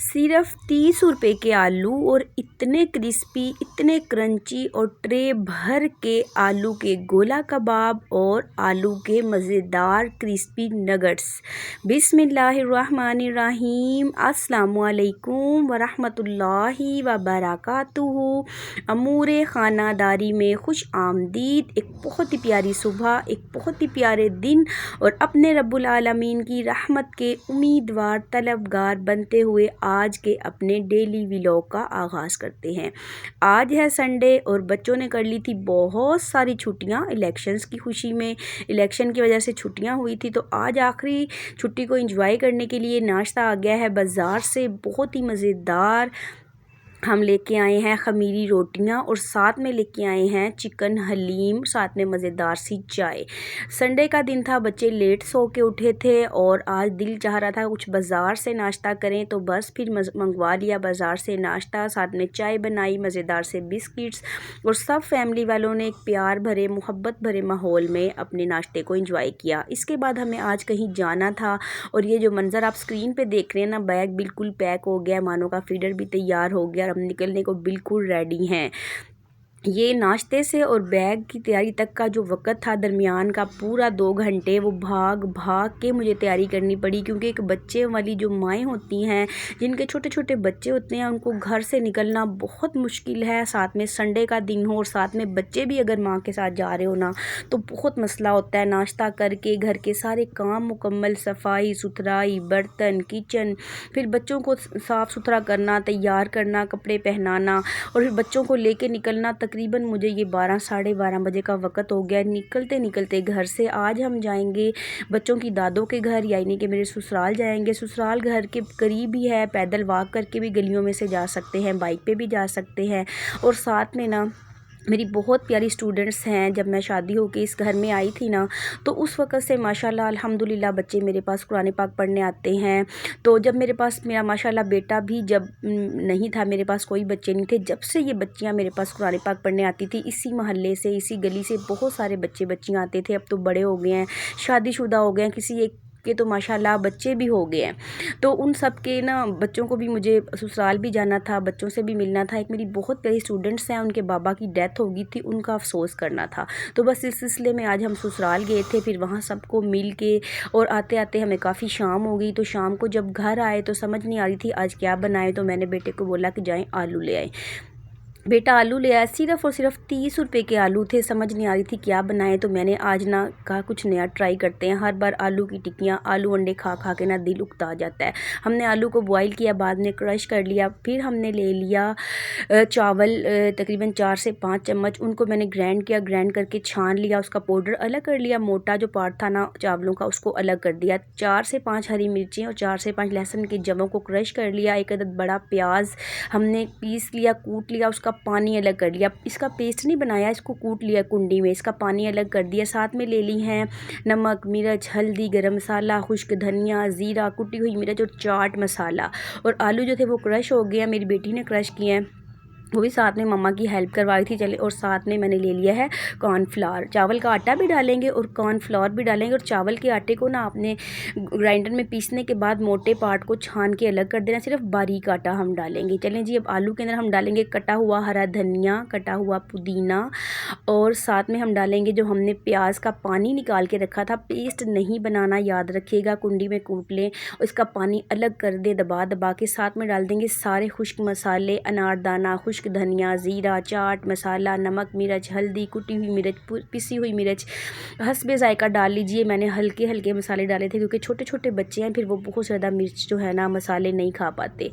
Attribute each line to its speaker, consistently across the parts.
Speaker 1: सिर्फ 30 रुपए के आलू और इतने क्रिस्पी, इतने क्रंची और ट्रे भर के आलू के गोला कबाब और आलू के मज़ेदार क्रिस्पी नगट्स। बिस्मिल्लाहिर्रहमानिर्रहीम। अस्सलामुअलैकुम वरहमतुल्लाहि वबरकातुहू। अमूरे ख़ानादारी में खुश आमदीद। एक बहुत ही प्यारी सुबह, एक बहुत ही प्यारे दिन और अपने रब्बुल आलमीन की रहमत के उम्मीदवार तलबगार बनते हुए आज के अपने डेली व्लॉग का आगाज़ करते हैं। आज है संडे और बच्चों ने कर ली थी बहुत सारी छुट्टियां इलेक्शंस की खुशी में। इलेक्शन की वजह से छुट्टियां हुई थी तो आज आखिरी छुट्टी को एंजॉय करने के लिए नाश्ता आ गया है बाज़ार से। बहुत ही मज़ेदार हम लेके आए हैं खमीरी रोटियां और साथ में लेके आए हैं चिकन हलीम, साथ में मज़ेदार सी चाय। संडे का दिन था, बच्चे लेट सो के उठे थे और आज दिल चाह रहा था कुछ बाज़ार से नाश्ता करें तो बस फिर मंगवा लिया बाज़ार से नाश्ता। साथ में चाय बनाई, मज़ेदार से बिस्किट्स और सब फैमिली वालों ने एक प्यार भरे मोहब्बत भरे माहौल में अपने नाश्ते को एंजॉय किया। इसके बाद हमें आज कहीं जाना था और ये जो मंज़र आप स्क्रीन पे देख रहे हैं ना, बैग बिल्कुल पैक हो गया, मानो का फीडर भी तैयार हो गया, हम निकलने को बिल्कुल रेडी हैं। ये नाश्ते से और बैग की तैयारी तक का जो वक़्त था दरमियान का पूरा 2 घंटे, वो भाग भाग के मुझे तैयारी करनी पड़ी क्योंकि एक बच्चे वाली जो माएँ होती हैं जिनके छोटे छोटे बच्चे होते हैं उनको घर से निकलना बहुत मुश्किल है। साथ में संडे का दिन हो और साथ में बच्चे भी अगर माँ के साथ जा रहे हो ना तो बहुत मसला होता है। नाश्ता करके घर के सारे काम मुकम्मल, सफाई सुथराई, बर्तन, किचन, फिर बच्चों को साफ़ सुथरा करना, तैयार करना, कपड़े पहनाना और फिर बच्चों को लेके निकलना। तकरीबन मुझे ये 12 साढ़े 12 बजे का वक़्त हो गया निकलते निकलते घर से। आज हम जाएंगे बच्चों की दादों के घर, यानी कि मेरे ससुराल जाएंगे। ससुराल घर के करीब ही है, पैदल वॉक करके भी गलियों में से जा सकते हैं, बाइक पे भी जा सकते हैं। और साथ में ना मेरी बहुत प्यारी स्टूडेंट्स हैं। जब मैं शादी होके इस घर में आई थी ना तो उस वक़्त से माशाल्लाह अल्हम्दुलिल्लाह बच्चे मेरे पास कुरान पाक पढ़ने आते हैं। तो जब मेरे पास मेरा माशाल्लाह बेटा भी जब नहीं था, मेरे पास कोई बच्चे नहीं थे, जब से ये बच्चियां मेरे पास कुरान पाक पढ़ने आती थी, इसी मोहल्ले से, इसी गली से बहुत सारे बच्चे बच्चियां आते थे। अब तो बड़े हो गए हैं, शादीशुदा हो गए हैं, किसी एक के तो माशाल्लाह बच्चे भी हो गए हैं। तो उन सब के ना बच्चों को भी मुझे ससुराल भी जाना था, बच्चों से भी मिलना था। एक मेरी बहुत प्यारी स्टूडेंट्स हैं, उनके बाबा की डेथ हो गई थी, उनका अफसोस करना था। तो बस इस सिलसिले में आज हम ससुराल गए थे, फिर वहाँ सबको मिल के और आते आते हमें काफ़ी शाम हो गई। तो शाम को जब घर आए तो समझ नहीं आ रही थी आज क्या बनाए, तो मैंने बेटे को बोला कि जाएँ आलू ले आए। बेटा आलू ले आया, सिर्फ़ और सिर्फ 30 रुपए के आलू थे। समझ नहीं आ रही थी क्या बनाएं, तो मैंने आज ना कहा कुछ नया ट्राई करते हैं। हर बार आलू की टिक्कियाँ, आलू अंडे खा खा के ना दिल उकता जाता है। हमने आलू को बॉईल किया, बाद में क्रश कर लिया, फिर हमने ले लिया चावल तकरीबन 4 से 5 चम्मच, उनको मैंने ग्राइंड किया, ग्राइंड करके छान लिया, उसका पाउडर अलग कर लिया, मोटा जो पार्ट था ना चावलों का उसको अलग कर दिया। 4 से 5 हरी मिर्चें और 4 से 5 लहसुन की जवों को क्रश कर लिया। एक अदद बड़ा प्याज हमने पीस लिया, कूट लिया, उसका पानी अलग कर लिया। इसका पेस्ट नहीं बनाया, इसको कूट लिया कुंडी में, इसका पानी अलग कर दिया। साथ में ले ली हैं नमक, मिर्च, हल्दी, गरम मसाला, खुश्क धनिया, ज़ीरा, कुटी हुई मिर्च और चाट मसाला। और आलू जो थे वो क्रश हो गया, मेरी बेटी ने क्रश किए हैं, वो भी साथ में मम्मा की हेल्प करवाई थी। चले, और साथ में मैंने ले लिया है कॉर्नफ्लावर। चावल का आटा भी डालेंगे और कॉर्नफ्लावर भी डालेंगे। और चावल के आटे को ना आपने ग्राइंडर में पीसने के बाद मोटे पार्ट को छान के अलग कर देना, सिर्फ बारीक आटा हम डालेंगे। चलें जी, अब आलू के अंदर हम डालेंगे कटा हुआ हरा धनिया, कटा हुआ पुदीना और साथ में हम डालेंगे जो हमने प्याज का पानी निकाल के रखा था। पेस्ट नहीं बनाना, याद रखिएगा, कुंडी में कूट लें और इसका पानी अलग कर दें दबा दबा के। साथ में डाल देंगे सारे खुश्क मसाले, अनारदाना, खुश्क धनिया, ज़ीरा, चाट मसाला, नमक, मिर्च, हल्दी, कुटी हुई मिर्च, पिसी हुई मिर्च, हस्बे ज़ायका डाल लीजिए। मैंने हल्के हल्के मसाले डाले थे क्योंकि छोटे छोटे बच्चे हैं, फिर वो बहुत ज़्यादा मिर्च जो है ना मसाले नहीं खा पाते।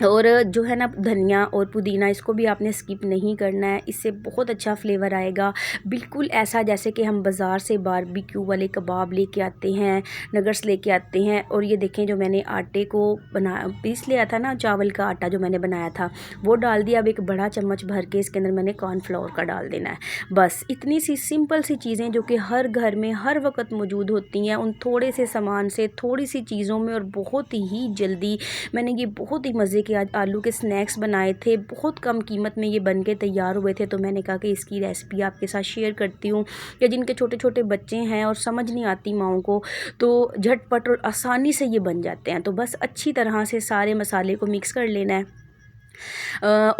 Speaker 1: और जो है ना धनिया और पुदीना, इसको भी आपने स्किप नहीं करना है, इससे बहुत अच्छा फ्लेवर आएगा। बिल्कुल ऐसा जैसे कि हम बाज़ार से बारबेक्यू वाले कबाब लेके आते हैं, नगर्स लेके आते हैं। और ये देखें जो मैंने आटे को पीस लिया था ना, चावल का आटा जो मैंने बनाया था वो डाल दिया। अब एक बड़ा चम्मच भर के इसके अंदर मैंने कॉर्नफ्लोर का डाल देना है। बस इतनी सी सिंपल सी चीज़ें जो कि हर घर में हर वक्त मौजूद होती हैं, उन थोड़े से सामान से, थोड़ी सी चीज़ों में और बहुत ही जल्दी मैंने ये बहुत ही मज़े कि आज आलू के स्नैक्स बनाए थे, बहुत कम कीमत में ये बन के तैयार हुए थे। तो मैंने कहा कि इसकी रेसिपी आपके साथ शेयर करती हूँ कि जिनके छोटे छोटे बच्चे हैं और समझ नहीं आती माओं को, तो झटपट और आसानी से ये बन जाते हैं। तो बस अच्छी तरह से सारे मसाले को मिक्स कर लेना है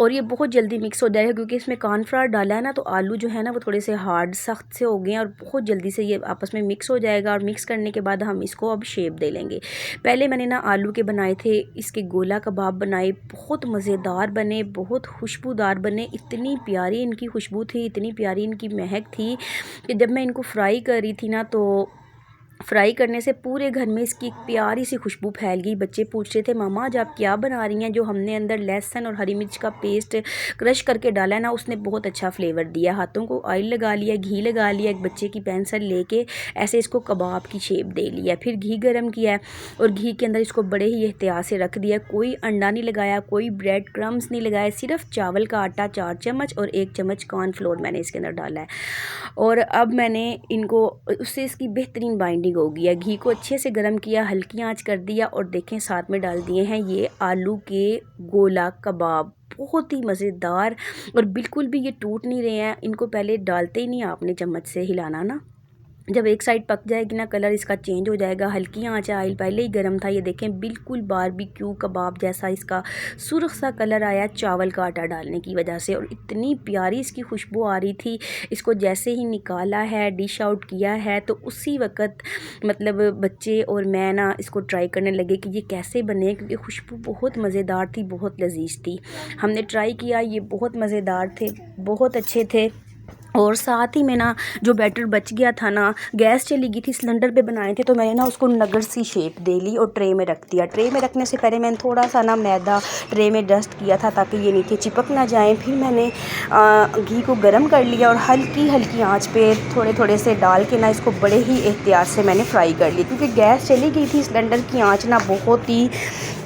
Speaker 1: और ये बहुत जल्दी मिक्स हो जाएगा क्योंकि इसमें कॉर्नफ्लावर डाला है ना, तो आलू जो है ना वो थोड़े से हार्ड सख्त से हो गए हैं और बहुत जल्दी से ये आपस में मिक्स हो जाएगा। और मिक्स करने के बाद हम इसको अब शेप दे लेंगे। पहले मैंने ना आलू के बनाए थे, इसके गोला कबाब बनाए, बहुत मज़ेदार बने, बहुत खुशबूदार बने। इतनी प्यारी इनकी खुशबू थी, इतनी प्यारी इनकी महक थी कि जब मैं इनको फ्राई कर रही थी ना, तो फ्राई करने से पूरे घर में इसकी एक प्यारी सी खुशबू फैल गई। बच्चे पूछ रहे थे मामा आज आप क्या बना रही हैं? जो हमने अंदर लहसुन और हरी मिर्च का पेस्ट क्रश करके डाला है ना, उसने बहुत अच्छा फ्लेवर दिया। हाथों को ऑयल लगा लिया, घी लगा लिया, एक बच्चे की पेंसिल लेके ऐसे इसको कबाब की शेप दे लिया। फिर घी गर्म किया और घी के अंदर इसको बड़े ही एहतियात से रख दिया। कोई अंडा नहीं लगाया, कोई ब्रेड क्रम्स नहीं लगाया, सिर्फ चावल का आटा 4 चम्मच और 1 चम्मच कॉर्नफ्लोर मैंने इसके अंदर डाला है। और अब मैंने इनको, उससे इसकी बेहतरीन बाइंडिंग हो गया। घी को अच्छे से गर्म किया, हल्की आंच कर दिया और देखें साथ में डाल दिए हैं ये आलू के गोला कबाब। बहुत ही मज़ेदार और बिल्कुल भी ये टूट नहीं रहे हैं। इनको पहले डालते ही नहीं आपने चम्मच से हिलाना ना, जब एक साइड पक जाएगी ना कलर इसका चेंज हो जाएगा। हल्की आंच, आयल पहले ही गर्म था। ये देखें बिल्कुल बारबेक्यू कबाब जैसा इसका सुर्ख सा कलर आया चावल का आटा डालने की वजह से, और इतनी प्यारी इसकी खुशबू आ रही थी। इसको जैसे ही निकाला है, डिश आउट किया है, तो उसी वक्त मतलब बच्चे और मैं ना इसको ट्राई करने लगे कि ये कैसे बने, क्योंकि खुशबू बहुत मज़ेदार थी, बहुत लजीज थी। हमने ट्राई किया, ये बहुत मज़ेदार थे, बहुत अच्छे थे। और साथ ही में ना जो बैटर बच गया था ना, गैस चली गई थी, सिलेंडर पे बनाए थे, तो मैंने ना उसको नगर सी शेप दे ली और ट्रे में रख दिया। ट्रे में रखने से पहले मैंने थोड़ा सा ना मैदा ट्रे में डस्ट किया था ताकि ये नीचे चिपक ना जाए। फिर मैंने घी को गर्म कर लिया और हल्की हल्की आंच पे थोड़े थोड़े से डाल के ना इसको बड़े ही एहतियात से मैंने फ्राई कर लिया, क्योंकि गैस चली गई थी, सिलेंडर की आँच ना बहुत ही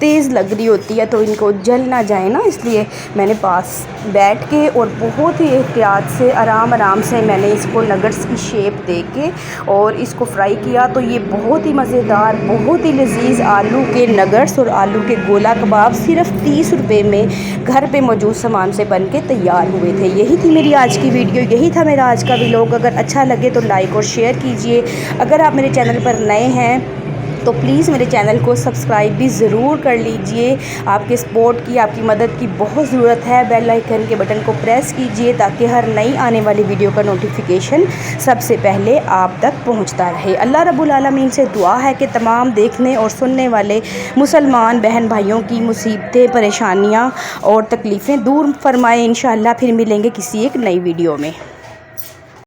Speaker 1: तेज़ लग रही होती है, तो इनको जल ना जाए ना, इसलिए मैंने पास बैठ के और बहुत ही एहतियात से आराम से मैंने इसको नगट्स की शेप दे के और इसको फ्राई किया। तो ये बहुत ही मज़ेदार, बहुत ही लजीज आलू के नगट्स और आलू के गोला कबाब सिर्फ 30 रुपये में घर पे मौजूद सामान से बन के तैयार हुए थे। यही थी मेरी आज की वीडियो, यही था मेरा आज का व्लॉग। अगर अच्छा लगे तो लाइक और शेयर कीजिए। अगर आप मेरे चैनल पर नए हैं तो प्लीज़ मेरे चैनल को सब्सक्राइब भी ज़रूर कर लीजिए। आपके सपोर्ट की, आपकी मदद की बहुत ज़रूरत है। बेल आइकन के बटन को प्रेस कीजिए ताकि हर नई आने वाली वीडियो का नोटिफिकेशन सबसे पहले आप तक पहुंचता रहे। अल्लाह रब्बुल आलमीन से दुआ है कि तमाम देखने और सुनने वाले मुसलमान बहन भाइयों की मुसीबतें, परेशानियाँ और तकलीफ़ें दूर फरमाए। इंशाअल्लाह फिर मिलेंगे किसी एक नई वीडियो में।